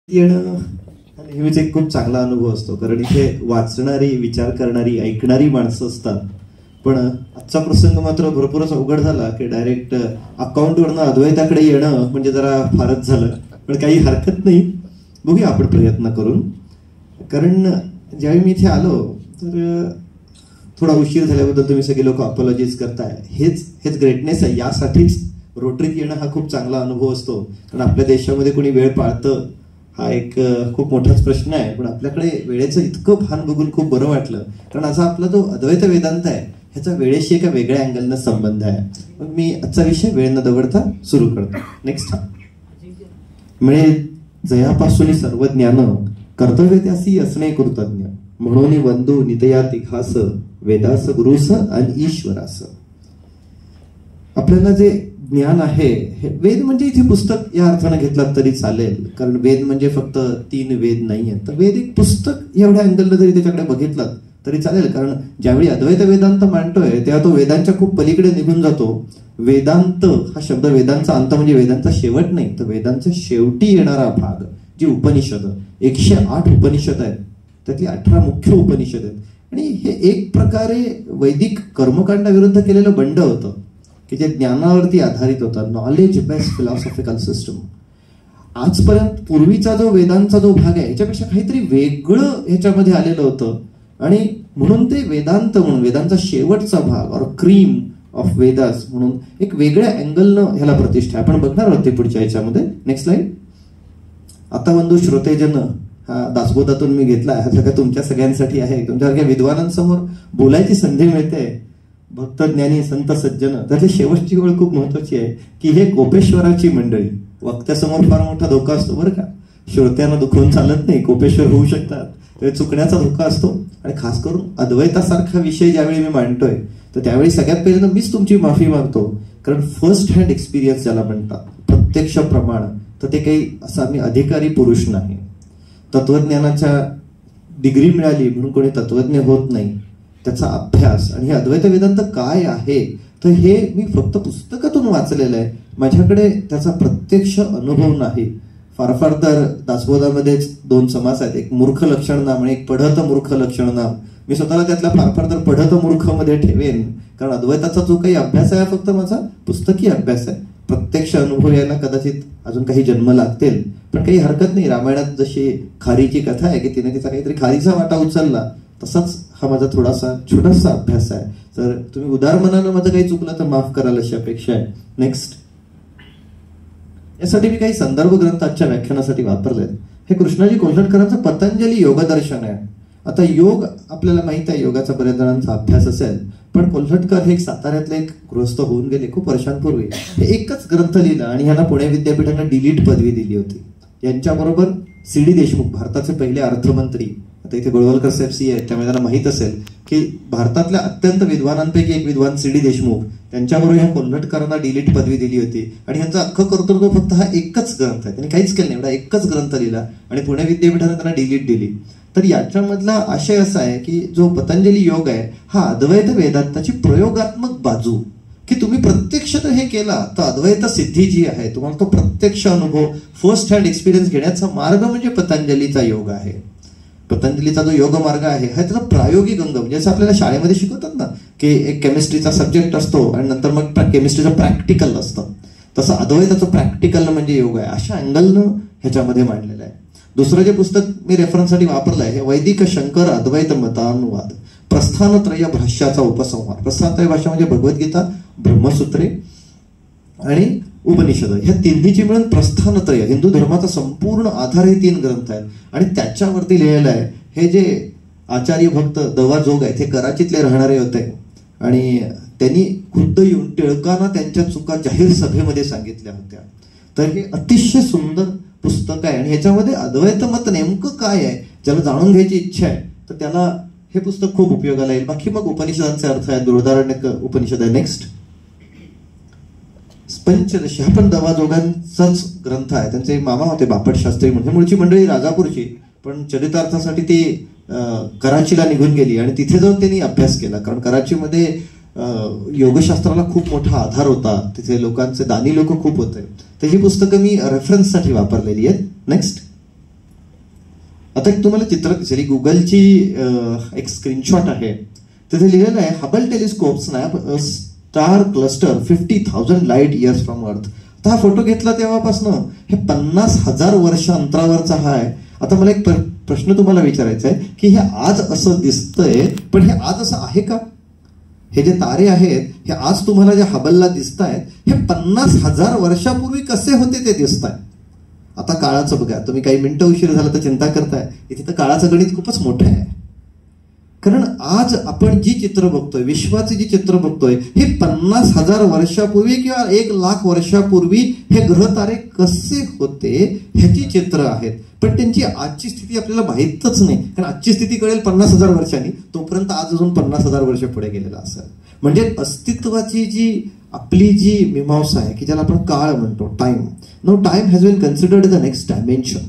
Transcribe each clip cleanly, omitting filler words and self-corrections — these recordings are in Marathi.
येणं हा नेहमीच एक खूप चांगला अनुभव असतो, कारण इथे वाचणारी, विचार करणारी, ऐकणारी माणसं असतात. पण आजचा प्रसंग मात्र भरपूरच अवघड झाला की डायरेक्ट अकाउंटवरनं अद्वैताकडे येणं म्हणजे जरा फारच झालं. पण काही हरकत नाही, बघूया आपण प्रयत्न करून. कारण ज्यावेळी मी इथे आलो तर थोडा उशीर झाल्याबद्दल तुम्ही सगळे लोक अपॉलॉजीज करताय. हेच ग्रेटनेस आहे. यासाठीच रोटरीत येणं हा खूप चांगला अनुभव असतो. कारण आपल्या देशामध्ये कोणी वेळ पाळतं हा एक खूप मोठाच प्रश्न आहे. पण आपल्याकडे वेळेचं इतकं भान बघून खूप बरं वाटलं, कारण असा आपला जो अद्वैत वेदांत आहे ह्याचा वेळेशी एका वेगळ्या अँगलनं संबंध आहे. मग मी आजचा विषय वेळ न दवडता सुरू करतो. नेक्स्ट. मिळे जयापासून सर्व ज्ञान, कर्तव्य त्यासी असणे कृतज्ञ, म्हणून वंदू नितया तिघास, वेदास गुरुस आणि ईश्वरास. आपल्याला जे ज्ञान आहे, हे वेद म्हणजे इथे पुस्तक या अर्थानं घेतलात तरी चालेल, कारण वेद म्हणजे फक्त 3 वेद नाहीये. तर वेद एक पुस्तक एवढ्या अँगलनं जरी त्याच्याकडे बघितलात तरी चालेल. कारण ज्यावेळी अद्वैत वेदांत मांडतोय तेव्हा तो वेदांच्या खूप पलीकडे निघून जातो. वेदांत हा शब्द, वेदांचा अंत म्हणजे वेदांचा शेवट नाही, तर वेदांच्या शेवटी येणारा भाग, जी उपनिषद, 108 उपनिषद आहेत, त्यातली 18 मुख्य उपनिषद आहेत. आणि हे एक प्रकारे वैदिक कर्मकांडाविरुद्ध केलेलं बंड होतं की जे ज्ञानावरती आधारित होतं, नॉलेज बेस्ड फिलॉसॉफिकल सिस्टम. आजपर्यंत पूर्वीचा जो वेदांचा जो भाग आहे याच्यापेक्षा काहीतरी वेगळं ह्याच्यामध्ये आलेलं होतं. आणि म्हणून ते वेदांत म्हणून, वेदांचा शेवटचा भाग और क्रीम ऑफ वेदास म्हणून एक वेगळ्या अँगलनं ह्याला प्रतिष्ठा. आपण बघणार आहोत ते पुढच्या ह्याच्यामध्ये. Next slide. आता बंधू श्रोतेजन, हा दासबोधातून मी घेतला, हा सगळं तुमच्या सगळ्यांसाठी आहे. तुमच्यासारख्या विद्वानांसमोर बोलायची संधी मिळते. भक्त ज्ञानी संत सज्जन, त्यातली शेवटची ओळ खूप महत्वाची आहे की हे कोपेश्वराची मंडळी. वक्त्यासमोर फार मोठा धोका असतो बरं का. श्रोत्यांना दुखवून चालत नाही, कोपेश्वर होऊ शकतात, ते चुकण्याचा धोका असतो. आणि खास करून अद्वैतासारखा विषय ज्यावेळी मी मांडतोय तर त्यावेळी सगळ्यात पहिल्यांदा मीच तुमची माफी मागतो, कारण फर्स्ट हँड एक्सपिरियन्स ज्याला म्हणतात, प्रत्यक्ष प्रमाण, तर ते काही असा मी अधिकारी पुरुष नाही. तत्वज्ञानाच्या डिग्री मिळाली म्हणून कोणी तत्वज्ञ होत नाही. त्याचा अभ्यास आणि हे अद्वैत वेदांत काय आहे तर हे मी फक्त पुस्तकातून वाचलेलं आहे, माझ्याकडे त्याचा प्रत्यक्ष अनुभव नाही. फार फार तर दासबोधामध्येच 2 समास आहेत, एक मूर्ख लक्षण नाम आणि एक पढत मूर्ख लक्षण नाम. मी स्वतःला त्यातला फार फार तर पढत मूर्ख मध्ये ठेवेन, कारण अद्वैताचा जो काही अभ्यास आहे फक्त माझा पुस्तकी अभ्यास आहे. प्रत्यक्ष अनुभव यायला कदाचित अजून काही जन्म लागतील, पण काही हरकत नाही. रामायणात जशी खारीची कथा आहे की तिने तिचा काहीतरी खारीचा वाटा उचलला, तसाच हा माझा थोडासा छोटासा अभ्यास आहे. तर तुम्ही उदार मनानं माझं काही चुकलं तर माफ कराल अशी अपेक्षा आहे. नेक्स्ट. यासाठी मी काही संदर्भ ग्रंथ आजच्या व्याख्यानासाठी वापरले. हे कृष्णाजी कोल्हटकरांचं पतंजली योगदर्शन आहे. आता योग आपल्याला माहित आहे, योगाचा बऱ्याच जणांचा अभ्यास असेल, पण कोल्हटकर हे एक साताऱ्यातले एक गृहस्थ होऊन गेले खूप वर्षांपूर्वी. हे एकच ग्रंथ लिहिला आणि ह्यांना पुणे विद्यापीठाने डिलीट पदवी दिली होती. यांच्याबरोबर CD देशमुख, भारताचे पहिले अर्थमंत्री, आता इथे गोळवलकर साहेब सी आहेत त्यामुळे त्यांना माहित असेल की भारतातल्या अत्यंत विद्वानांपैकी एक विद्वान CD देशमुख, त्यांच्याबरोबर ह्या कोल्हटकरांना डिलीट पदवी दिली होती. आणि ह्यांचा अख्खं कर्तृत्व फक्त हा एकच ग्रंथ आहे, त्यांनी काहीच केलं नाही, एवढा एकच ग्रंथ लिहिला आणि पुणे विद्यापीठाने त्यांना डिलीट दिली. तर याच्यामधला आशय असा आहे की जो पतंजली योग आहे हा अद्वैत वेदांताची प्रयोगात्मक बाजू, की तुम्ही प्रत्यक्ष हे केला तर अद्वैत सिद्धी जी आहे, तुम्हाला तो प्रत्यक्ष अनुभव, फर्स्ट हँड एक्सपिरियन्स घेण्याचा मार्ग म्हणजे पतंजलीचा योग आहे. पतंजलीचा जो योग मार्ग आहे हा त्याचा प्रायोगिक अंग, म्हणजे असं आपल्याला शाळेमध्ये शिकवतात ना की एक केमिस्ट्रीचा सब्जेक्ट असतो आणि नंतर मग केमिस्ट्रीचं प्रॅक्टिकल असतं, तसं अद्वैताचं प्रॅक्टिकल म्हणजे योग आहे. अशा अँगलनं ह्याच्यामध्ये मांडलेलं आहे. दुसरं जे पुस्तक मी रेफरन्ससाठी वापरलं आहे हे वैदिक शंकर अद्वैत मतानुवाद, प्रस्थानत्रय भाष्याचा उपसंहार. प्रस्थानत्रय भाष्य म्हणजे भगवद्गीता, ब्रह्मसूत्रे आणि उपनिषद, ह्या तिन्हीची मिळून प्रस्थानत्रय, हिंदू धर्माचा संपूर्ण आधार हे 3 ग्रंथ आहेत. आणि त्याच्यावरती लिहिलेलं आहे. हे जे आचार्य भक्त दवा जोग आहेत हे कराचीतले राहणारे होते आणि त्यांनी खुद्द येऊन टिळकांना त्यांच्या चुका जाहीर सभेमध्ये सांगितल्या होत्या. तर हे अतिशय सुंदर पुस्तक आहे आणि ह्याच्यामध्ये अद्वैत मत नेमकं काय आहे ज्याला जाणून घ्यायची इच्छा आहे तर त्याला हे पुस्तक खूप उपयोगाला येईल. बाकी मग उपनिषदांचे अर्थ आहेत, बृहदारण्यक उपनिषद आहे. नेक्स्ट. पंचदशी हा पण दवाजोगांचाच ग्रंथ आहे. त्यांचे मामा होते बापट शास्त्री म्हणून. मूळची मंडळी राजापूरची, पण चरितार्थासाठी ती कराचीला निघून गेली आणि तिथे जाऊन त्यांनी अभ्यास केला, कारण कराचीमध्ये योगशास्त्राला खूप मोठा आधार होता, तिथे लोकांचे दानी लोक खूप होते. तर ही पुस्तकं मी रेफरन्ससाठी वापरलेली आहेत. नेक्स्ट. आता एक तुम्हाला चित्र दिसेल, गुगलची एक स्क्रीनशॉट आहे, तिथे लिहिलेलं आहे Hubble telescope snap star cluster 50,000 light years from अर्थ. तर हा फोटो घेतला तेव्हापासून हे 50,000 वर्ष अंतरावरचा हा आहे. आता मला एक प्रश्न तुम्हाला विचारायचा आहे की हे आज असं दिसतंय, पण हे आज असं आहे का? हे जे तारे आहेत हे आज तुम्हाला जे हबलला दिसत आहेत हे 50,000 वर्षापूर्वी कसे होते ते दिसत आहेत. आता काळाचं बघा, तुम्ही काही मिनिटं उशीर झाला तर चिंता करताय, इथे तर काळाचं गणित खूपच मोठं आहे. कारण आज आपण जी चित्र बघतोय, विश्वाचे जी चित्र बघतोय, हे 50,000 वर्षापूर्वी किंवा 1,00,000 वर्षापूर्वी हे ग्रह तारे कसे होते ह्याची चित्र आहेत. पण त्यांची आजची स्थिती आपल्याला माहीतच नाही, कारण आजची स्थिती कळेल 50,000 वर्षांनी, तोपर्यंत आज अजून 50,000 वर्ष पुढे गेलेला असेल. म्हणजे अस्तित्वाची जी आपली जी मीमांसा आहे की ज्याला आपण काळ म्हणतो, time. No time has been considered the next dimension.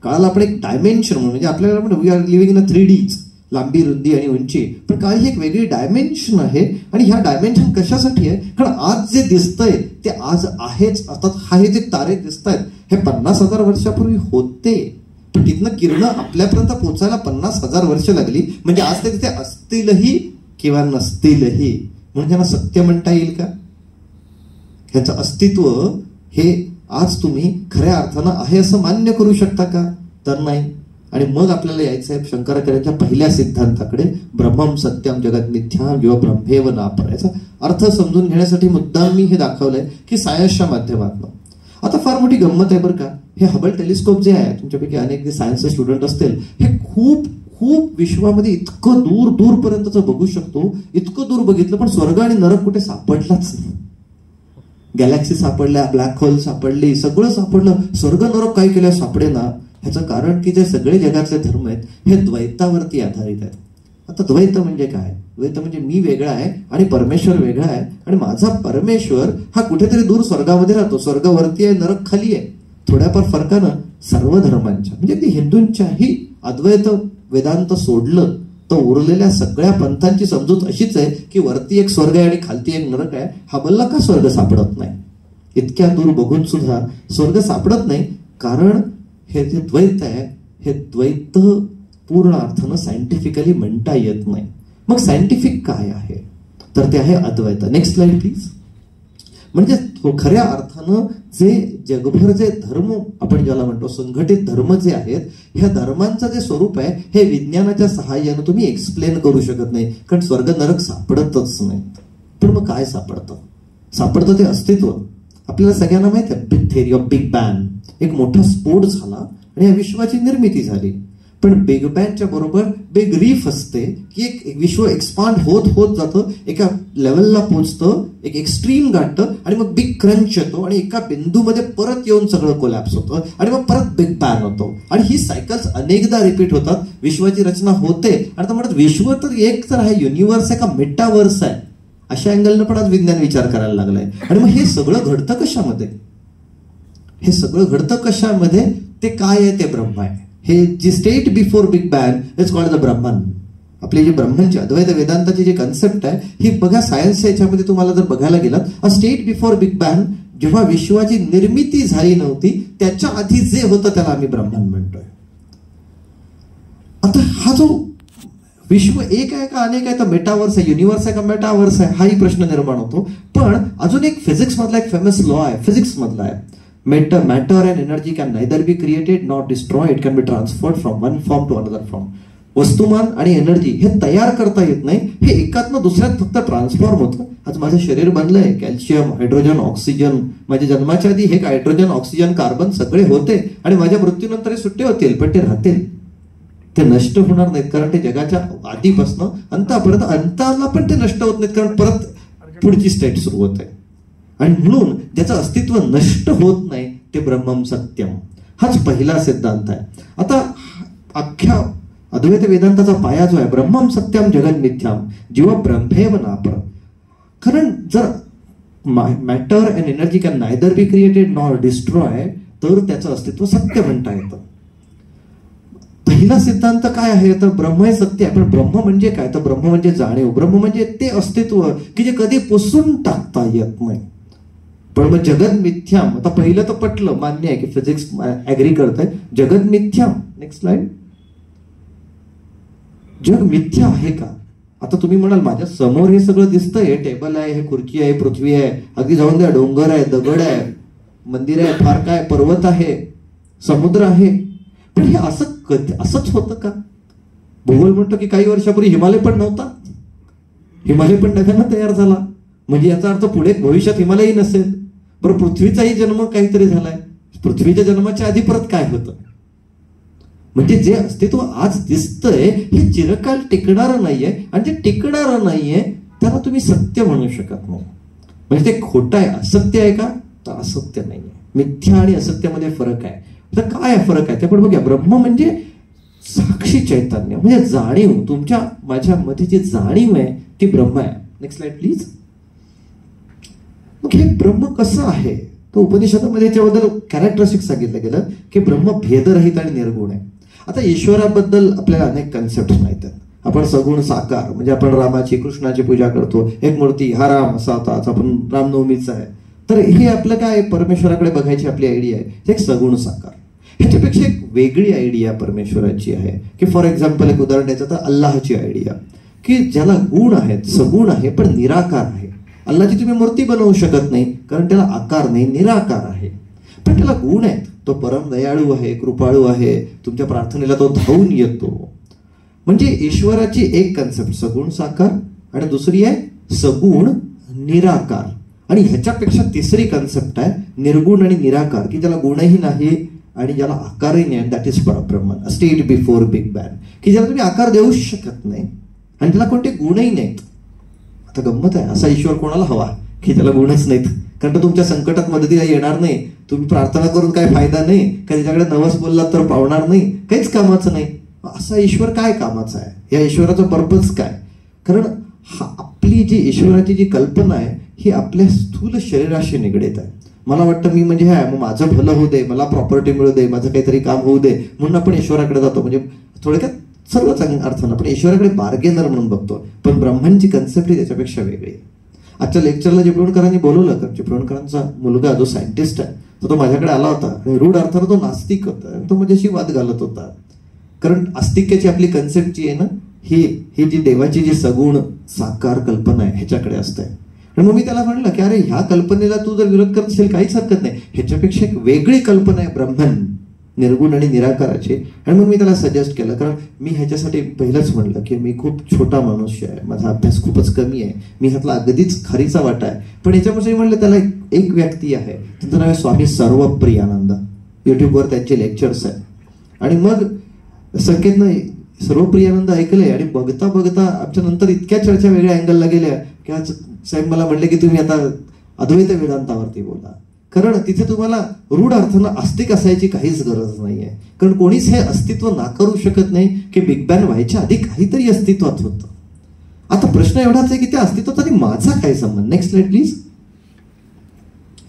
काळाला आपण एक डायमेन्शन म्हणून, म्हणजे आपल्याला म्हणतो we are living in a 3Ds, लांबी, रुंदी आणि उंची. पण काळ ही एक वेगळी डायमेन्शन आहे. आणि ह्या डायमेन्शन कशासाठी आहे? कारण आज जे दिसतंय ते आज आहेच. आता हे जे तारे दिसत आहेत हे 50,000 वर्षापूर्वी होते, पण तिथनं किरणं आपल्यापर्यंत पोहोचायला 50,000 वर्ष लागली. म्हणजे आज ते तिथे असतीलही किंवा नसतीलही, म्हणून त्यांना सत्य म्हणता येईल का? ह्याचं अस्तित्व हे आज तुम्ही खऱ्या अर्थानं आहे असं मान्य करू शकता का? तर नाही. आणि मग आपल्याला यायचं आहे शंकराचार्यांच्या पहिल्या सिद्धांताकडे, ब्रह्मम सत्यम जगत मिथ्या किंवा ब्रह्मेव नापर. याचा अर्थ समजून घेण्यासाठी मुद्दाम मी हे दाखवलंय की सायन्सच्या माध्यमातून. आता फार मोठी गंमत आहे बरं का, हे हबल टेलिस्कोप जे आहे, तुमच्यापैकी अनेक जे सायन्सचे स्टुडंट असतील, हे खूप खूप विश्वामध्ये इतकं दूर दूरपर्यंतचं बघू शकतो. इतकं दूर बघितलं पण स्वर्ग आणि नरक कुठे सापडलाच नाही. गॅलेक्सी सापडल्या, ब्लॅक होल सापडली, सगळं सापडलं, स्वर्ग नरक काय केलं सापडे ना. ह्याचं कारण की जे सगळे जगातले धर्म आहेत हे द्वैतावरती आधारित आहेत. आता द्वैत म्हणजे काय? द्वैत म्हणजे मी वेगळा आहे आणि परमेश्वर वेगळा आहे, आणि माझा परमेश्वर हा कुठेतरी दूर स्वर्गामध्ये राहतो. स्वर्ग वरती आहे, नरक खाली आहे. थोड्याफार फरकानं सर्व धर्मांच्या, म्हणजे ती हिंदूंच्याही अद्वैत वेदांत सोडलं तर उरलेल्या सगळ्या पंथांची समजूत अशीच आहे की वरती एक स्वर्ग आहे आणि खालती एक नरक आहे. हबलला का स्वर्ग सापडत नाही? इतक्या दूर बघून सुद्धा स्वर्ग सापडत नाही, कारण हे जे द्वैत आहे हे द्वैत पूर्ण अर्थानं सायंटिफिकली म्हणता येत नाही. मग सायंटिफिक काय आहे? तर ते आहे अद्वैत. Next slide please. म्हणजे खऱ्या अर्थानं जे जगभर जे धर्म आपण ज्याला म्हणतो संघटित धर्म जे आहेत, ह्या धर्मांचं जे स्वरूप आहे हे विज्ञानाच्या सहाय्यानं तुम्ही एक्सप्लेन करू शकत नाही, कारण स्वर्ग नरक सापडतच नाही. पण मग काय सापडतं? सापडतं ते अस्तित्व. आपल्याला सगळ्यांना माहिती आहे big theory of big bang. एक मोठा स्फोट झाला आणि या विश्वाची निर्मिती झाली. पण बिग बँगच्या बरोबर बिग रीफ असते की एक विश्व एक्सपांड होत होत जातं, एका लेवलला पोहोचतं, एक एक्स्ट्रीम गाठतं, आणि मग बिग क्रंच येतो आणि एका बिंदूमध्ये परत येऊन सगळं कोलॅप्स होतं आणि मग परत बिग बँग होतो. आणि ही सायकल्स अनेकदा रिपीट होतात. विश्वाची रचना होते आणि आता म्हणतात विश्व तर एक तर आहे, युनिव्हर्स आहे का मेटावर्स आहे, अशा अँगलनं पण आज विज्ञान विचार करायला लागलाय. आणि मग हे सगळं घडतं कशामध्ये? हे सगळं घडतं कशामध्ये? ते काय आहे? ते ब्रह्म आहे. हे जी state before big bang is called the Brahman. आपली जी ब्रह्मनची अद्वैत वेदांताची जी कन्सेप्ट आहे ही बघा, सायन्सच्या याच्यामध्ये तुम्हाला जर बघायला गेलात, अ स्टेट बिफोर बिग बँग, जेव्हा विश्वाची निर्मिती झाली नव्हती त्याच्या आधी जे होतं त्याला आम्ही ब्रह्मन म्हणतोय. आता हा जो विश्व एक आहे का अनेक आहे, तर मेटावर्स आहे, युनिव्हर्स आहे का मेटावर्स आहे, हाही प्रश्न निर्माण होतो. पण अजून एक फिजिक्स मधला एक फेमस लॉ आहे, फिजिक्स मधला आहे, matter and energy can neither be created nor destroyed, it can be transferred from one form to another form. वस्तुमान आणि एनर्जी हे तयार करता येत नाही, हे एकातनं दुसऱ्यात फक्त ट्रान्सफॉर्म होतं. आज माझं शरीर बनलंय, कॅल्शियम, हायड्रोजन, ऑक्सिजन. माझ्या जन्माच्या आधी हे हायड्रोजन, ऑक्सिजन, कार्बन सगळे होते आणि माझ्या मृत्यूनंतर हे सुट्टे होतील, पण ते राहतील, ते नष्ट होणार नाहीत, कारण ते जगाच्या आधीपासून अंतापर्यंत, अंताला पण ते नष्ट होत नाहीत, कारण परत पुढची स्टेट सुरू होत आहे. आणि म्हणून ज्याचं अस्तित्व नष्ट होत नाही ते ब्रह्मम सत्यम. हाच पहिला सिद्धांत आहे. आता अख्ख्या अद्वैत वेदांताचा पाया जो आहे, ब्रह्मम सत्यम जगन मिथ्याम जीव ब्रह्मेव नापर. कारण जर matter and energy can neither be created nor destroy, तर त्याचं अस्तित्व सत्य म्हणता येतं. पहिला सिद्धांत काय आहे, तर ब्रह्म हे सत्य आहे. पण ब्रह्म म्हणजे काय, तर ब्रह्म म्हणजे जाणीव. ब्रह्म म्हणजे ते अस्तित्व की जे कधी पुसून टाकता येत नाही. पण मग जगत मिथ्याम, आता पहिलं तर पटलं, मान्य आहे की फिजिक्स ऍग्री करतंय, जगत मिथ्याम. Next slide. जग मिथ्या आहे का? आता तुम्ही म्हणाल माझ्या समोर हे सगळं दिसतंय, हे टेबल आहे, हे खुर्ची आहे, पृथ्वी आहे, अगदी जाऊन द्या, डोंगर आहे, दगड आहे, मंदिर आहे, फार काय, पर्वत आहे, समुद्र आहे, पण हे असंच होतं का? भूगोल म्हणतो की काही वर्षापूर्वी हिमालय पण नव्हता, हिमालय पण नव्यानं तयार झाला, म्हणजे याचा अर्थ पुढे भविष्यात हिमालयही नसेल. बरं, पृथ्वीचाही जन्म काहीतरी झालाय, पृथ्वीच्या जन्माच्या आधी परत काय होतं? म्हणजे जे अस्तित्व आज दिसतंय हे चिरकाल टिकणारं नाहीये, आणि जे टिकणारं नाहीये त्याला तुम्ही सत्य म्हणू शकत नाही. म्हणजे ते खोटं आहे, असत्य आहे का? तर असत्य नाहीये. मिथ्या आणि असत्यामध्ये फरक आहे. तर काय फरक आहे ते आपण बघूया. ब्रह्म म्हणजे साक्षी चैतन्य, म्हणजे जाणीव, तुमच्या माझ्यामध्ये जी जाणीव आहे ती ब्रह्म आहे. Next slide please. मग हे ब्रह्म कसं आहे? तो उपनिषदामध्ये याच्याबद्दल कॅरेक्टरिस्टिक सांगितलं गेलं की ब्रह्म भेदरहित आणि निर्गुण आहे. आता ईश्वराबद्दल आपल्याला अनेक कन्सेप्ट माहित आहेत. आपण सगुण साकार, म्हणजे आपण रामाची कृष्णाची पूजा करतो, एक मूर्ती हा राम असा होता, आज आपण रामनवमीचा आहे. तर हे आपलं काय, परमेश्वराकडे बघायची आपली आयडिया आहे, हे एक सगुण साकार. ह्याच्यापेक्षा एक वेगळी आयडिया परमेश्वराची आहे की फॉर एक्झाम्पल एक उदाहरण द्यायचं तर अल्लाहची आयडिया, की ज्याला गुण आहेत, सगुण आहे पण निराकार आहे. अल्लाची तुम्ही मूर्ती बनवू शकत नाही कारण त्याला आकार नाही, निराकार आहे, पण त्याला गुण आहेत. तो परम दयाळू आहे, कृपाळू आहे, तुमच्या प्रार्थनेला तो धावून येतो. म्हणजे ईश्वराची एक कन्सेप्ट सगुण साकार, आणि दुसरी आहे सगुण निराकार, आणि ह्याच्यापेक्षा तिसरी कन्सेप्ट आहे निर्गुण आणि निराकार, की ज्याला गुणही नाही आणि ज्याला आकारही नाही. That is Parabrahman, a state before big bang, की ज्याला तुम्ही आकार देऊ शकत नाही आणि त्याला कोणते गुणही नाहीत. आता गंमत आहे, असा ईश्वर कोणाला हवा की त्याला गुणच नाहीत? कारण तो तुमच्या संकटात मदतीला येणार नाही, तुम्ही प्रार्थना करून काय फायदा नाही, का त्याच्याकडे नवस बोलला तर पावणार नाही, काहीच कामाचं नाही. असा ईश्वर काय कामाचा आहे? या ईश्वराचा पर्पज काय? कारण आपली जी ईश्वराची जी कल्पना आहे ही आपल्या स्थूल शरीराशी निगडीत आहे. मला वाटतं मी म्हणजे मग माझं भलं होऊ दे, मला प्रॉपर्टी मिळू दे, माझं काहीतरी काम होऊ दे म्हणून आपण ईश्वराकडे जातो. म्हणजे थोडक्यात सर्व चांगल्या अर्थानं आपण ईश्वराकडे बार्गेनर म्हणून बघतो. पण ब्रह्मांची कन्सेप्ट ही त्याच्यापेक्षा वेगळी आहे. आजच्या लेक्चरला चिपळूणकरांनी बोलवलं, कारण चिपळूणकरांचा मुलगा जो सायंटिस्ट आहे तो माझ्याकडे आला होता आणि रूढ अर्थानं तो नास्तिक होता. तो माझ्याशी वाद घालत होता, कारण आस्तिक्याची आपली कन्सेप्ट जी आहे ना, ही जी देवाची जी सगुण साकार कल्पना आहे ह्याच्याकडे असते. आणि मग मी त्याला म्हणलं की अरे ह्या कल्पनेला तू जर विरोध करत असेल काहीच हरकत नाही, ह्याच्यापेक्षा एक वेगळी कल्पना आहे ब्रह्मन, निर्गुण आणि निराकाराची. आणि मग मी त्याला सजेस्ट केलं, कारण मी ह्याच्यासाठी पहिलंच म्हणलं की मी खूप छोटा मनुष्य आहे, माझा अभ्यास खूपच कमी आहे, मी ह्यातला अगदीच खरीचा वाटा आहे. पण याच्यापासून म्हणलं त्याला एक व्यक्ती आहे, त्यांचं नाव आहे स्वामी सर्वप्रियानंद, युट्यूबवर त्यांचे लेक्चर्स आहेत. आणि मग संकेतनं सर्वप्रियानंद ऐकले आणि बघता बघता आमच्या नंतर इतक्या चर्चा वेगळ्या अँगलला गेल्या की आज साहेब मला म्हणले की तुम्ही आता अद्वैत वेदांतावरती बोला, कारण तिथे तुम्हाला रूढ अर्थानं आस्तिक असायची काहीच गरज नाहीये. कारण कोणीच हे अस्तित्व नाकारू शकत नाही की बिग बॅंग व्हायच्या आधी काहीतरी अस्तित्वात होतं. आता प्रश्न एवढाच आहे की त्या अस्तित्वात आणि माझा काय संबंध? Next slide please.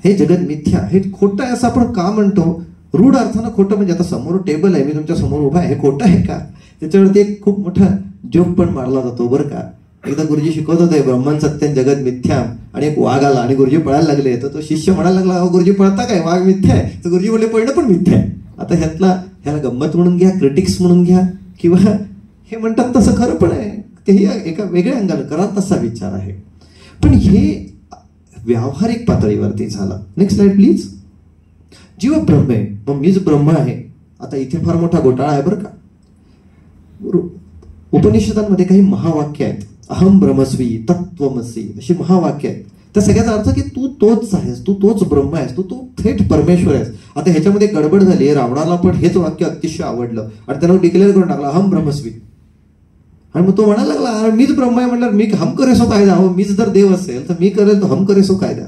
हे जगत मिथ्या, हे खोटं आहे असं आपण का म्हणतो? रूढ अर्थानं खोटं म्हणजे आता समोर टेबल आहे, मी तुमच्या समोर उभा आहे, हे खोटं आहे का? त्याच्यावरती एक खूप मोठा जोक पण मारला जातो बरं का. एकदा गुरुजी शिकवत होते ब्रह्मन सत्यम जगत मिथ्या, आणि एक वाघ आला आणि गुरुजी पळायला लागले, तर तो शिष्य म्हणायला लागला अहो गुरुजी पळता काय, वाघ मिथ्या आहे. तर गुरुजी म्हणले पळणं पण मिथ्या आहे. आता ह्याला गंमत म्हणून घ्या, क्रिटिक्स म्हणून घ्या, किंवा हे म्हणतात तसं खरं पण आहे, तेही एका वेगळ्या अंगाला करा तसा विचार आहे. पण हे व्यावहारिक पातळीवरती झालं. Next slide please. जीव ब्रह्म आहे, मग मीच ब्रह्म आहे. आता इथे फार मोठा घोटाळा आहे बरं का. उपनिषदांमध्ये काही महावाक्य आहेत, अहम ब्रह्मस्वी, तत्वमसी, अशी महावाक्य आहेत. त्या सगळ्याचा अर्थ की तू तोच आहेस, तू तोच ब्रह्म आहेस, तू थेट परमेश्वर आहेस. आता ह्याच्यामध्ये गडबड झाली, रावणाला पण हेच वाक्य अतिशय आवडलं आणि त्याला डिक्लेअर करून टाकलं अहम ब्रह्मस्वी. आणि मग तो म्हणायला लागला अरे मीच ब्रह्म आहे म्हटलं, मी हम करे सो कायदा, हो मीच जर देव असेल तर मी करेल तर हम करे सो कायदा.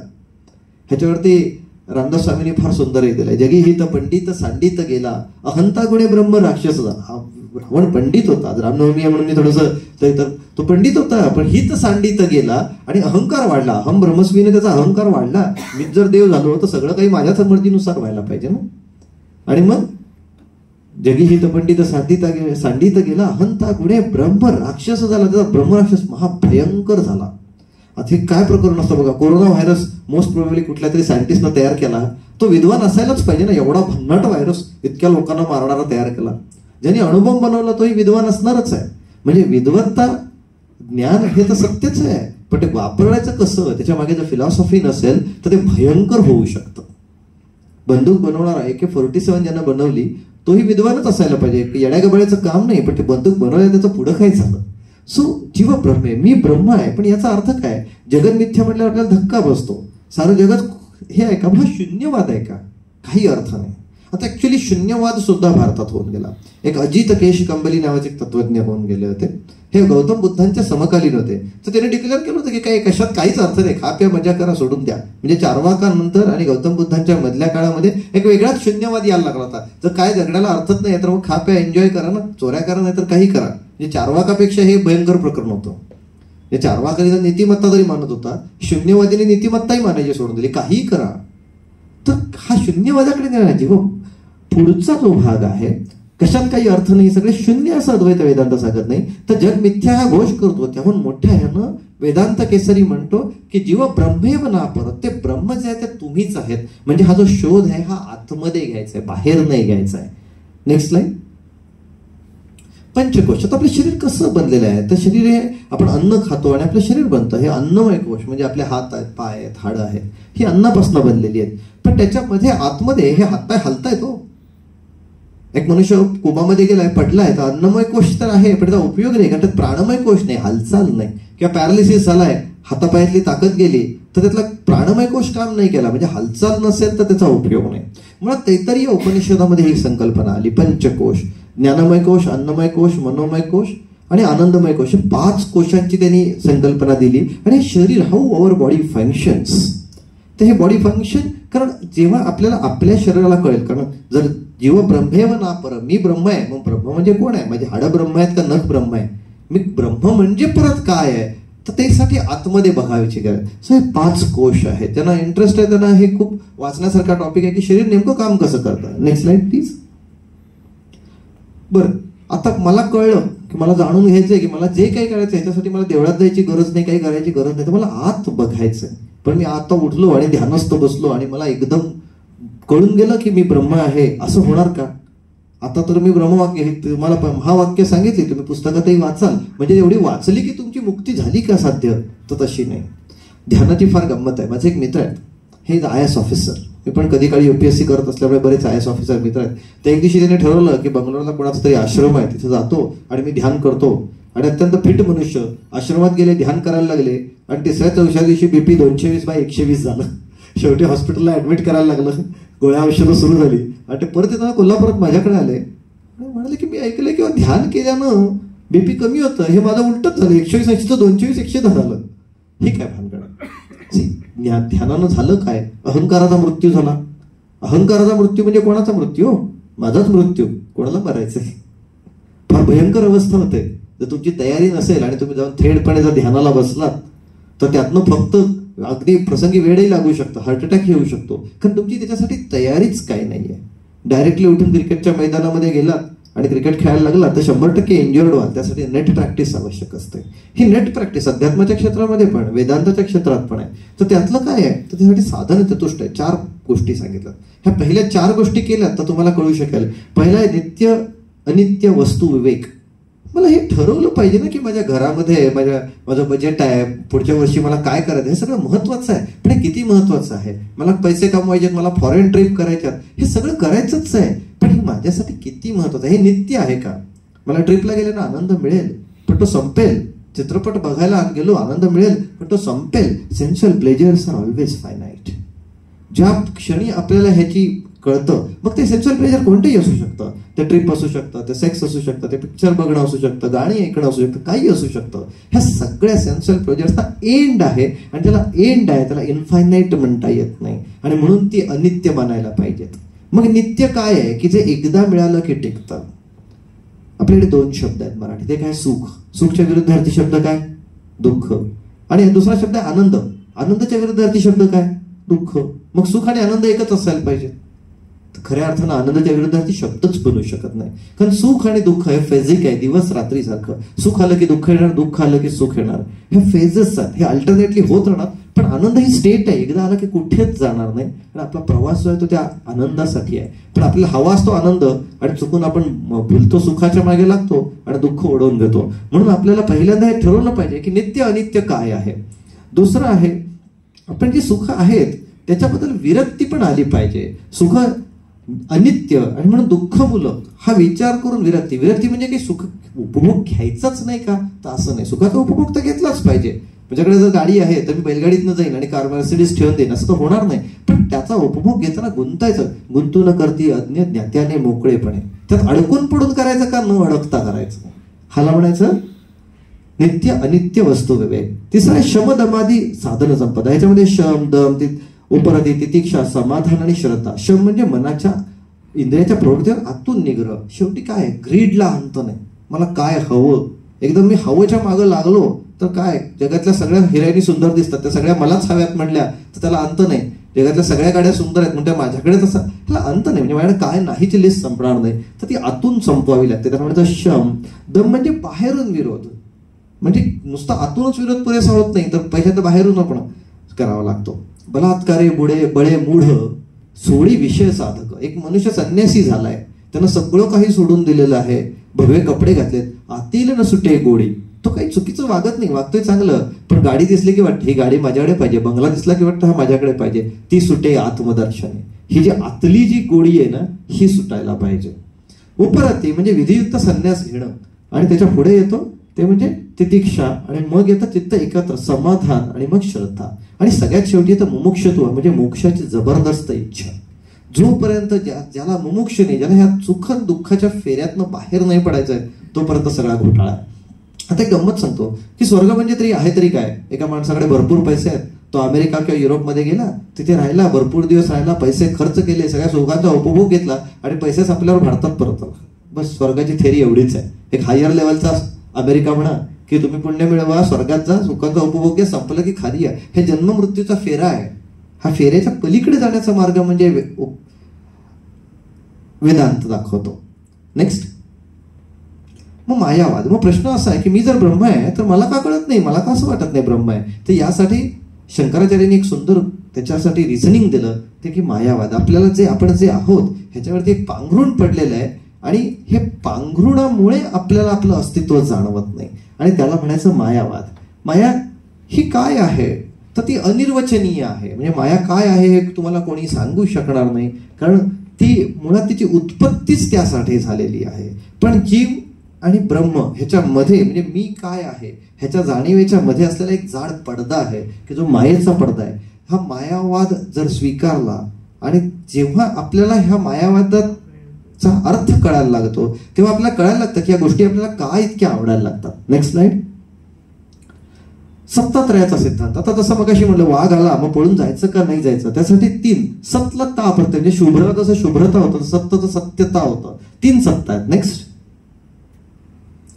ह्याच्यावरती रामदास स्वामींनी फार सुंदर हे दिलंय. जगी हित पंडित सांडित गेला, अहंता गुणे ब्रह्म राक्षस झाला. रावण पंडित होता, रामनवमी आहे म्हणून मी थोडंसं, तो पंडित होता पण हित सांडित गेला आणि अहंकार वाढला. अहम ब्रह्मस्वीने त्याचा अहंकार वाढला, मीच जर देव झालो तर सगळं काही माझ्याच मर्जीनुसार व्हायला पाहिजे ना. आणि मग जगी हित पंडित सांडित गेला, अहंता गुणे ब्रह्म राक्षस झाला. त्याचा ब्रह्मराक्षस महाभयंकर झाला. आता हे काय प्रकरण असतं बघा. कोरोना व्हायरस मोस्ट प्रोबेबली कुठल्या तरी सायंटिस्टनं तयार केला, तो विद्वान असायलाच पाहिजे ना. एवढा भन्नाट व्हायरस इतक्या लोकांना मारणारा तयार केला. ज्यांनी अणुबॉम्ब बनवला तोही विद्वान असणारच आहे. म्हणजे विद्वत्ता ज्ञान हे तर सत्यच आहे, पण ते वापरायचं कसं, त्याच्या मागे जर फिलॉसॉफी नसेल तर ते भयंकर होऊ शकतं. बंदूक बनवणारा AK-47 ज्यांना बनवली तोही विद्वानच असायला पाहिजे, येड्यागबाळ्याचं काम नाही, पण ते बंदूक बनवल्या त्याचं पुढं काय झालं. सो जीव ब्रह्म आहे, मी ब्रह्म आहे, पण याचा अर्थ काय, जगन मिथ्या म्हटल्यावर आपल्याला धक्का बसतो. सारं जगत हे आहे का, हा शून्यवाद आहे का, काही अर्थ नाही. आता ऍक्च्युली शून्यवाद सुद्धा भारतात होऊन गेला. एक अजित केश कंबली नावाचे एक तत्वज्ञ होऊन गेले होते, हे गौतम बुद्धांच्या समकालीन होते. तर त्याने डिक्लेअर केलं होतं की काही कशात काहीच अर्थ नाही, खा प्या मजा करा सोडून द्या. म्हणजे चार्वाकानंतर आणि गौतम बुद्धांच्या मधल्या काळामध्ये एक वेगळाच शून्यवाद यायला लागला होता. जर काय जगण्याला अर्थच नाही तर मग खा प्या एन्जॉय करा ना, चोऱ्या करा नाही तर काही करा. म्हणजे चार्वाकापेक्षा हे भयंकर प्रकरण होतं. चार्वाकाने नीतिमत्ता तरी मानत होता, शून्यवादीने नीतिमत्ताही मानायची सोडून दिली, काहीही करा. तर हा शून्यवादाकडे नेण्याची पुढचा जो भाग आहे, कशात काही अर्थ नाही, सगळे शून्य असं अद्वैत वेदांत सांगत नाही, तर जग मिथ्या हा घोष करतो. त्याहून मोठ्या ह्यानं वेदांत केसरी म्हणतो की जीव ब्रह्मेव ना परत, ते ब्रह्म जे आहे ते तुम्हीच आहेत. म्हणजे हा जो शोध आहे हा आतमध्ये घ्यायचा आहे, बाहेर नाही घ्यायचा आहे. Next slide. पंचकोश. आता आपलं शरीर कसं बनलेलं आहे, तर शरीर हे आपण अन्न खातो आणि आपलं शरीर बनतं. हे अन्नमय कोश म्हणजे आपले हात आहेत, पाय आहेत, हाडं आहेत, ही अन्नापासून बनलेली आहेत. पण त्याच्यामध्ये आतमध्ये हे हातपाय हलतायत. एक मनुष्य कोमामध्ये गेलाय, पडलाय, तर अन्नमय कोश तर आहे, पण त्याचा उपयोग नाही, कारण त्यात प्राणमय कोश नाही, हालचाल नाही. किंवा पॅरालिसिस झालाय, हातापायातली ताकद गेली, तर त्यातला प्राणमय कोश काम नाही केला, म्हणजे हालचाल नसेल तर त्याचा उपयोग नाही. मुळात तैत्तरीय उपनिषदामध्ये ही संकल्पना आली, पंचकोश. ज्ञानमय कोश, अन्नमय कोश, मनोमय कोश आणि आनंदमय कोश, 5 कोशांची त्यांनी संकल्पना दिली. आणि शरीर, हाऊ अवर बॉडी फंक्शन्स, तर हे बॉडी फंक्शन, कारण जेव्हा आपल्याला आपल्या शरीराला कळेल, कारण जर जीव ब्रह्मेव ना पर, मी ब्रह्म आहे, मग ब्रह्म म्हणजे कोण आहे, माझे हाडं ब्रह्म आहेत का नख ब्रह्म आहे, मी ब्रह्म म्हणजे परत काय आहे, तर त्यासाठी आतमध्ये बघायची गरज. सो हे 5 कोश आहेत. त्यांना इंटरेस्ट आहे, त्यांना हे खूप वाचण्यासारखा टॉपिक आहे की शरीर नेमकं काम कसं करतं. Next slide please. बरं, आता मला कळलं की मला जाणून घ्यायचंय की मला जे काही करायचं ह्याच्यासाठी मला देवळात जायची गरज नाही, काही करायची गरज नाही, तर मला आत बघायचंय. पण मी आता उठलो आणि ध्यानस्थ बसलो आणि मला एकदम कळून गेलं की मी ब्रह्म आहे, असं होणार का? आता तर मी ब्रह्मवाक्य हे तुम्हाला महावाक्य सांगितली, तुम्ही पुस्तकातही वाचाल, म्हणजे एवढी वाचली की तुमची मुक्ती झाली का साध्य? तर तशी नाही. ध्यानाची फार गंमत आहे. माझे एक मित्र आहेत, हे IAS ऑफिसर, मी पण कधी काळी UPSC करत असल्यामुळे बरेच IAS ऑफिसर मित्र आहेत. तर एक दिवशी त्यांनी ठरवलं की बंगलोरला कोणाचा तरी आश्रम आहे, तिथे जातो आणि मी ध्यान करतो. आणि अत्यंत फिट मनुष्य आश्रमात गेले, ध्यान करायला लागले आणि 3-4 दिवशी BP 220/120 झालं. शेवटी हॉस्पिटलला ऍडमिट करायला लागलं, गोळ्या औषधं सुरू झाली. आणि ते परत येताना कोल्हापुरात माझ्याकडे आले आणि म्हणाले की मी ऐकलंय किंवा ध्यान केल्यानं BP कमी होतं, हे माझं उलटच झालं, 120-80 220-110 झालं. हे काय भानगड? ध्यानानं झालं काय? अहंकाराचा मृत्यू झाला. अहंकाराचा मृत्यू म्हणजे कोणाचा मृत्यू? माझाच मृत्यू. कोणाला मरायचंय? फार भयंकर अवस्था होते. जर तुमची तयारी नसेल आणि तुम्ही जाऊन थेटपणे जर ध्यानाला बसलात तर त्यातनं फक्त अगदी प्रसंगी वेळही लागू शकतो, हार्ट अटॅक येऊ शकतो, कारण तुमची त्याच्यासाठी तयारीच काही नाहीये. डायरेक्टली उठून क्रिकेटच्या मैदानामध्ये गेलात आणि क्रिकेट खेळायला लागला तर 100% इंजर्ड व्हाल. त्यासाठी नेट प्रॅक्टिस आवश्यक असते. ही नेट प्रॅक्टिस अध्यात्माच्या क्षेत्रामध्ये पण, वेदांताच्या क्षेत्रात पण आहे. तर त्यातलं काय आहे, तर त्यासाठी साधन चतुष्ट आहे. 4 गोष्टी सांगितल्यात. ह्या पहिल्या 4 गोष्टी केल्यात तर तुम्हाला कळू शकेल. पहिला आहे नित्य अनित्य वस्तू विवेक. मला हे ठरवलं पाहिजे ना की माझ्या घरामध्ये माझं बजेट आहे, पुढच्या वर्षी मला काय करायचं, हे सगळं महत्वाचं आहे. पण हे किती महत्वाचं आहे? मला पैसे कमवायचे, मला फॉरेन ट्रिप करायच्यात, हे सगळं करायचंच आहे, पण हे माझ्यासाठी किती महत्वाचं आहे? हे नित्य आहे का? मला ट्रिपला गेल्यानं आनंद मिळेल पण तो संपेल. चित्रपट बघायला गेलो, आनंद मिळेल पण तो संपेल. सेन्शुअल प्लेजर्स आर ऑलवेज फायनाईट. ज्या क्षणी आपल्याला ह्याची कळतं, मग ते सेन्शुअल प्लेजर कोणतेही असू शकतं. ते ट्रिप असू शकतं, ते सेक्स असू शकतं, ते पिक्चर बघणं असू शकतं, गाणी ऐकणं असू शकतं, काही असू शकतं. ह्या सगळ्या सेन्शुअल प्लेजर्सचा एंड आहे आणि त्याला एंड आहे, त्याला इनफायनाईट म्हणता येत नाही आणि म्हणून ती अनित्य मानायला पाहिजेत. मग नित्य काय आहे की जे एकदा मिळालं की टिकतं. आपल्याकडे 2 शब्द आहेत मराठी. ते काय? सुख. सुखच्या विरुद्धार्थी शब्द काय? दुःख. आणि दुसरा शब्द आहे आनंद. आनंदाच्या विरुद्धार्थी शब्द काय? दुःख. मग सुख आणि आनंद एकच असायला पाहिजे. खऱ्या अर्थानं आनंदाच्या विरुद्धार्थी शब्दच बनू शकत नाही, कारण सुख आणि दुःख हे फेजिक आहे, दिवस रात्री सारखं. सुख आलं की दुःख येणार, दुःख आलं की सुख येणार. हे फेजेस आहेत, हे अल्टरनेटली होत राहणार. पण आनंद ही स्टेट आहे, एकदा आला की कुठेच जाणार नाही. आणि आपला प्रवास जो आहे तो त्या आनंदासाठी आहे. पण आपल्याला हवा असतो आनंद आणि चुकून आपण भुलतो, सुखाच्या मागे लागतो आणि दुःख ओढवून घेतो. म्हणून आपल्याला पहिल्यांदा हे ठरवलं पाहिजे की नित्य अनित्य काय आहे. दुसरं आहे, आपण जी सुख आहेत त्याच्याबद्दल विरक्ती पण आली पाहिजे. सुख अनित्य आणि म्हणून दुःखमूलक हा विचार करून विरक्ती. विरक्ती म्हणजे काही सुख उपभोग घ्यायचाच नाही का, तर असं नाही. सुखाचा उपभोग तर घेतलाच पाहिजे. माझ्याकडे जर गाडी आहे तर मी बैलगाडीतनं जाईन आणि कार मर्सिडीज ठेवून देईन असं तर होणार नाही. पण त्याचा उपभोग घेताना गुंतायचं. गुंतू न करती अज्ञ ज्ञात्याने मोकळेपणे. त्यात अडकून पडून करायचं का, न अडकता करायचं. हाला म्हणायचं नित्य अनित्य वस्तू विवेक. तिसरा आहे शमदमादी साधन संपदा. ह्याच्यामध्ये शम, दम, उपरती, तितिक्षा, समाधान आणि श्रद्धा. शम म्हणजे मनाच्या इंद्रियाच्या प्रवृत्तीवर आतून निग्रह. शेवटी काय, ग्रीडला अंत नाही. मला काय हवं, एकदम मी हवंच्या मागं लागलो तर काय, जगातल्या सगळ्या हिराणी सुंदर दिसतात, त्या सगळ्या मलाच हव्यात म्हटल्या तर त्याला अंत नाही. जगातल्या सगळ्या गाड्या सुंदर आहेत म्हणजे माझ्याकडे तसा, त्याला अंत नाही. म्हणजे माझ्याकडे काय नाहीची लिस्ट संपणार नाही, तर ती आतून संपवावी लागते. त्याला म्हणतात शम. दम म्हणजे बाहेरून विरोध, म्हणजे नुसता आतूनच विरोध पुरेसा होत नाही, तर पहिल्यांदा बाहेरून आपण करावा लागतो. बलात्कारे बुडे बळे मूढ सोडी विषय साधक. एक मनुष्य संन्यासी झालाय, त्यानं सगळं काही सोडून दिलेलं आहे, भगवे कपडे घातलेत, आतील न सुटे गोडी. तो काही चुकीचं वागत नाही, वागतोय चांगलं, पण गाडी दिसली की वाटतं ही गाडी माझ्याकडे पाहिजे, बंगला दिसला की वाटतं हा माझ्याकडे पाहिजे, ती सुटे आत्मदर्शने. ही जी आतली जी गोडी आहे ना, ही सुटायला पाहिजे. उपरती म्हणजे विधियुक्त संन्यास घेणं, आणि त्याच्या पुढे येतो ते म्हणजे तितिक्षा, आणि मग येतं चित्त एकत्र, समाधान, आणि मग श्रद्धा, आणि सगळ्यात शेवटी येतं मुमुक्षत्व म्हणजे मोक्षाची जबरदस्त इच्छा. जोपर्यंत ज्याला मुमुक्ष नाही, ज्याला ह्या सुख दुःखाच्या फेऱ्यातनं बाहेर नाही पडायचंय, तोपर्यंत सगळा घोटाळा आहे. आता एक गंमत सांगतो की स्वर्ग म्हणजे तरी आहे तरी काय. एका माणसाकडे भरपूर पैसे आहेत, तो अमेरिका किंवा युरोपमध्ये गेला, तिथे राहिला, भरपूर दिवस राहिला, पैसे खर्च केले, सगळ्या सुखाचा उपभोग घेतला, आणि पैसे संपल्यावर भारतात परतला. बस स्वर्गाची थेरी एवढीच आहे. एक हायर लेवलचा अमेरिका म्हणा की तुम्ही पुण्य मिळवा, स्वर्गात जा, सुखाचा उपभोग घ्या, संपलं की खाली आहे. हे जन्म मृत्यूचा फेरा आहे. हा फेऱ्याच्या पलीकडे जाण्याचा मार्ग म्हणजे वेदांत दाखवतो. नेक्स्ट, मग मायावाद. मग प्रश्न असा आहे की मी जर ब्रह्म आहे तर मला का कळत नाही, मला का असं वाटत नाही ब्रह्म आहे. तर यासाठी शंकराचार्यांनी एक सुंदर त्याच्यासाठी रिझनिंग दिलं, ते की मायावाद. आपल्याला जे आपण जे आहोत ह्याच्यावरती एक पांघरुण पडलेलं आहे, आणि हे पांघरुणामुळे आपल्याला आपलं अस्तित्व जाणवत नाही, आणि त्याला म्हणायचं मायावाद. माया ही काय आहे, तर ती अनिर्वचनीय आहे. म्हणजे माया काय आहे हे तुम्हाला कोणी सांगू शकणार नाही, कारण ती मुळात तिची उत्पत्तीच त्यासाठी झालेली आहे. पण जीव आणि ब्रह्म ह्याच्यामध्ये म्हणजे मी काय आहे ह्याच्या जाणीवेच्या मध्ये असलेला एक जाड पडदा आहे की जो मायेचा पडदा आहे. हा मायावाद जर स्वीकारला, आणि जेव्हा आपल्याला ह्या मायावादाचा अर्थ कळायला लागतो, तेव्हा आपल्याला कळायला लागतं की या गोष्टी आपल्याला का इतक्या आवडायला लागतात. Next slide. सत्तात्रयाचा सिद्धांत. आता जसं मगाशी म्हणलं वाघ आला मग पळून जायचं का नाही जायचं, त्यासाठी 3 सत्ला ता प्रत्यय, म्हणजे शुभ्र जसं शुभ्रता होतं, सत्यचं सत्यता होतं. 3 सत्ता आहेत. नेक्स्ट,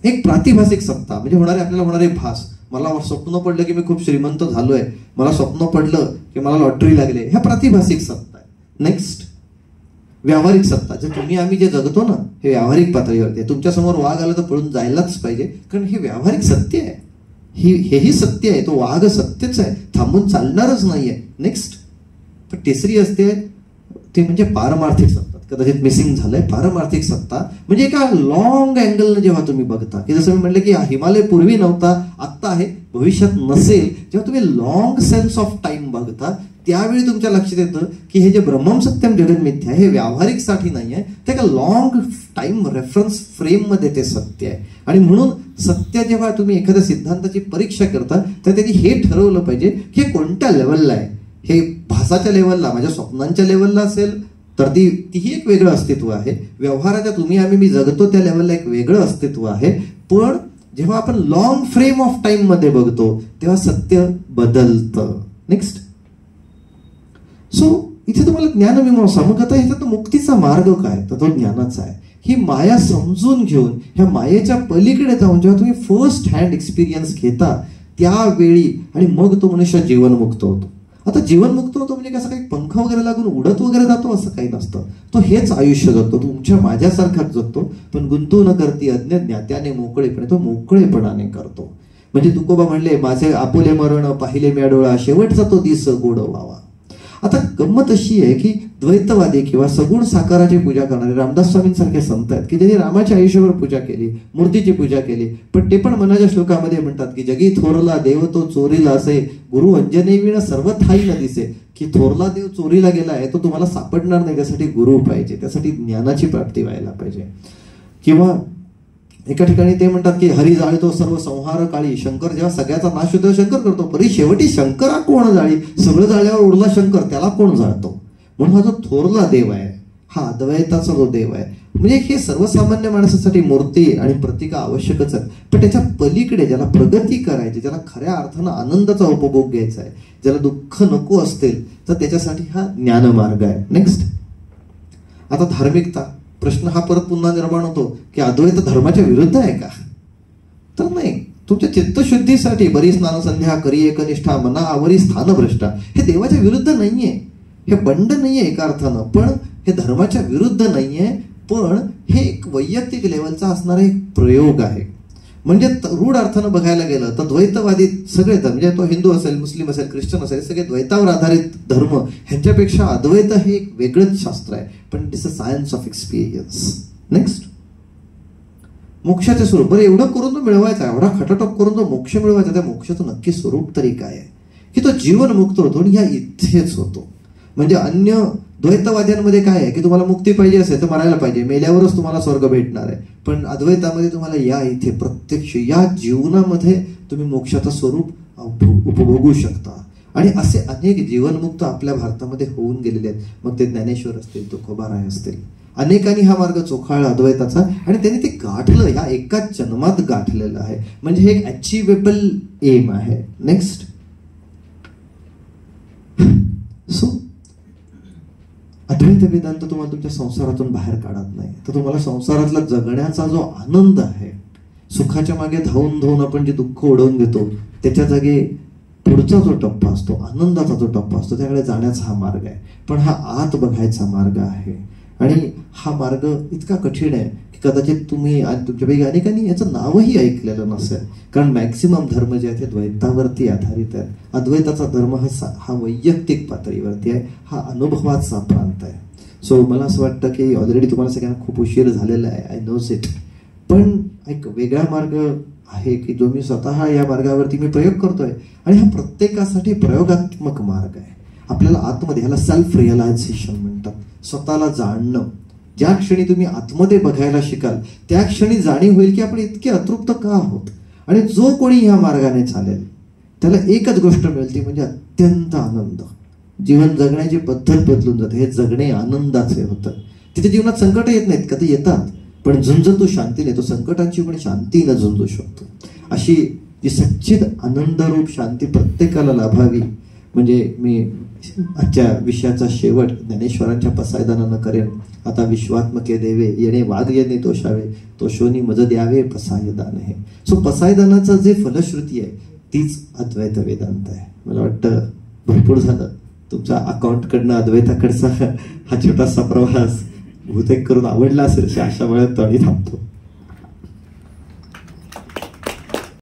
एक प्रातिभासिक सत्ता म्हणजे आपल्याला होणारे भास. मला स्वप्न पडलं की मी खूप श्रीमंत झालोय, मला स्वप्न पडलं की मला लॉटरी लागले, ह्या प्रातिभासिक सत्ता आहे. नेक्स्ट, व्यावहारिक सत्ता. जे तुम्ही आम्ही जे जगतो ना, हे व्यावहारिक पातळीवरती आहे. तुमच्या समोर वाघ आला तर पळून जायलाच पाहिजे, कारण हे व्यावहारिक सत्य आहे. हेही सत्य आहे, तो वाघ सत्यच आहे, थांबून चालणारच नाहीये. नेक्स्ट, पण तिसरी असते ते म्हणजे पारमार्थिक सत्ता. कदाचित मिसिंग झालंय. पारमार्थिक सत्ता म्हणजे एका लॉंग अँगलनं जेव्हा तुम्ही बघता, की जसं मी म्हटलं की हिमालय पूर्वी नव्हता, आत्ता आहे, भविष्यात नसेल, जेव्हा तुम्ही लॉंग सेन्स ऑफ टाइम बघता, त्यावेळी तुमच्या लक्षात येतं की हे जे ब्रह्मम सत्यम जगत मिथ्या हे व्यावहारिक साठी नाही आहे, ते एका लॉंग टाइम रेफरन्स फ्रेम मध्ये ते सत्य आहे. आणि म्हणून सत्य जेव्हा तुम्ही एखाद्या सिद्धांताची परीक्षा करता, तर त्यांनी हे ठरवलं पाहिजे की हे कोणत्या लेवलला आहे. हे भासाच्या लेवलला, माझ्या स्वप्नांच्या लेवलला असेल तर तीही एक वेगळं अस्तित्व आहे. व्यवहाराच्या तुम्ही आम्ही मी जगतो त्या लेवलला एक वेगळं अस्तित्व आहे. पण जेव्हा आपण लॉंग फ्रेम ऑफ टाइम मध्ये बघतो तेव्हा सत्य बदलतं. नेक्स्ट, सो इथे तुम्हाला ज्ञानमीमांसा. मग आता ह्याच्यात मुक्तीचा मार्ग काय, तर तो ज्ञानाचा आहे. ही माया समजून घेऊन ह्या मायेच्या पलीकडे जाऊन जेव्हा तुम्ही फर्स्ट हँड एक्सपिरियन्स घेता त्यावेळी, आणि मग तो मनुष्य जीवनमुक्त होतो. आता जीवनमुक्त होतो म्हणजे कसं काही पंख वगैरे लागून उडत वगैरे जातो असं काही नसतं. तो हेच आयुष्य जगतो, तुमच्या माझ्यासारखाच जगतो, पण गुंतू न करती अज्ञ ज्ञात्याने मोकळेपणे, तो मोकळेपणाने करतो. म्हणजे तुकोबा म्हणले, माझे आपुले मरण पाहिले म्या डोळा, शेवटचा तो दिस गोड व्हावा. आता गंमत अशी आहे की द्वैतवादी किंवा सगुण साकाराची पूजा करणारे रामदास स्वामींसारखे संत आहेत की ज्यांनी रामाच्या आयुष्यावर पूजा केली, मूर्तीची पूजा केली, पण ते पण मनाच्या श्लोकामध्ये म्हणतात की जगी थोरला देव तो चोरीला असे, गुरु अंजने विण सर्व ठाई न दिसे. की थोरला देव चोरीला गेला आहे, तो तुम्हाला सापडणार नाही, त्यासाठी गुरु पाहिजे, त्यासाठी ज्ञानाची प्राप्ती व्हायला पाहिजे. किंवा एका ठिकाणी ते म्हणतात की हरी जाळतो सर्व संहार काळी, शंकर जेव्हा सगळ्याचा नाश होतो शंकर करतो, परी शेवटी शंकरा कोण जाळी, सगळं जाळ्यावर उडला शंकर, त्याला कोण जाळतो. म्हणून हा जो थोरला देव आहे हा अद्वैताचा जो देव आहे. म्हणजे हे सर्वसामान्य माणसासाठी मूर्ती आणि प्रतिका आवश्यकच आहेत, पण त्याच्या पलीकडे ज्याला प्रगती करायची, ज्याला खऱ्या अर्थानं आनंदाचा उपभोग घ्यायचा आहे, ज्याला दुःख नको असतील, तर त्याच्यासाठी हा ज्ञानमार्ग आहे. नेक्स्ट, आता धार्मिकता. प्रश्न हा परत पुन्हा निर्माण होतो की अद्वैत धर्माच्या विरुद्ध आहे का? तर नाही. तुमच्या चित्तशुद्धीसाठी बरी स्नान संध्या करी एकनिष्ठा मना आवरी स्थान भ्रष्टा, हे देवाच्या विरुद्ध नाहीये, हे बंड नाहीये एका अर्थानं, पण हे धर्माच्या विरुद्ध नाहीये, पण हे एक वैयक्तिक लेवलचा असणारा एक प्रयोग आहे. म्हणजे रूढ अर्थानं बघायला गेलं तर द्वैतवादी सगळे धर्म, म्हणजे तो हिंदू असेल, मुस्लिम असेल, ख्रिश्चन असेल, सगळे द्वैतावर आधारित धर्म, ह्यांच्यापेक्षा अद्वैत हे एक वेगळंच शास्त्र आहे, पण it's a science of experience. Next, मोक्षाचे स्वरूप. बरं, एवढं करून तो मिळवायचा, एवढा खटाटोप करून तो मोक्ष मिळवायचा, त्या मोक्षाचं नक्की स्वरूप तरी काय आहे? की तो जीवन मुक्त होतो आणि या इथेच होतो. म्हणजे अन्य द्वैतवाद्यांमध्ये काय आहे की तुम्हाला मुक्ती पाहिजे असेल तर मरायला पाहिजे, मेल्यावरच तुम्हाला स्वर्ग भेटणार आहे, पण अद्वैतामध्ये तुम्हाला या इथे प्रत्यक्ष या जीवनामध्ये तुम्ही मोक्षाचं स्वरूप उपभोगू शकता. आणि असे अनेक जीवनमुक्त आपल्या भारतामध्ये होऊन गेलेले आहेत. मग ते ज्ञानेश्वर असतील, तुकोबाराय असतील, अनेकांनी हा मार्ग चोखाळला अद्वैताचा आणि त्यांनी ते गाठलं, ह्या एकाच जन्मात गाठलेलं आहे. म्हणजे हे एक अचिवेबल एम आहे. नेक्स्ट, सो अद्वैत वेदांत तुम्हाला तुमच्या संसारातून बाहेर काढत नाही, तर तुम्हाला संसारातला जगण्याचा जो आनंद आहे, सुखाच्या मागे धावून धावून आपण जे दुःख उडवून घेतो, त्याच्या जागी पुढचा जो टप्पा असतो, आनंदाचा जो टप्पा असतो, त्याकडे जाण्याचा हा मार्ग आहे. पण हा आत बघायचा मार्ग आहे. आणि हा मार्ग इतका कठीण आहे की कदाचित तुम्ही तुमच्यापैकी अनेकांनी याचं नावही ऐकलेलं नसेल, कारण मॅक्सिमम धर्म जे आहेत ते द्वैतावरती आधारित आहेत. अद्वैताचा धर्म हा वैयक्तिक पातळीवरती आहे, हा अनुभवाचा प्रांत आहे. सो मला असं वाटतं की ऑलरेडी तुम्हाला सगळ्यांना खूप उशीर झालेला आहे, आय नोज इट, पण एक वेगळा मार्ग आहे की जो मी स्वतः या मार्गावरती मी प्रयोग करतोय. आणि हा प्रत्येकासाठी प्रयोगात्मक मार्ग आहे. आपल्याला आतमध्ये, ह्याला सेल्फ रिअलायझेशन म्हणतात, स्वतःला जाणणं. ज्या क्षणी तुम्ही आतमध्ये बघायला शिकाल त्या क्षणी जाणीव होईल की आपण इतके अतृप्त का आहोत. आणि जो कोणी ह्या मार्गाने चालेल त्याला एकच गोष्ट मिळते, म्हणजे अत्यंत आनंद. जीवन जगण्याची पद्धत बदलून जाते, हे जगणे आनंदाचे होतं. तिथे जीवनात संकट येत नाहीत, कधी येतात, पण झुंजतो शांतीने, तो संकटांची पण शांतीनं झुंजू शकतो. अशी जी सच्चिद आनंदरूप शांती प्रत्येकाला लाभावी, म्हणजे मी आजच्या विषयाचा शेवट ज्ञानेश्वरांच्या पसायदानानं करेन. आता विश्वात्मके देवे येणे वाघ येणे तोषावे, तोषोनी मज द्यावे पसायदान हे. सो पसायदानाचं जे फलश्रुती आहे तीच अद्वैत वेदांत आहे. मला वाटतं भरपूर झालं तुमच्या अकाउंटकडनं अद्वैताकडचा हा छोटासा प्रवास बहुतेक करून आवडला असेल अशी आशा मिळत आणि थांबतो.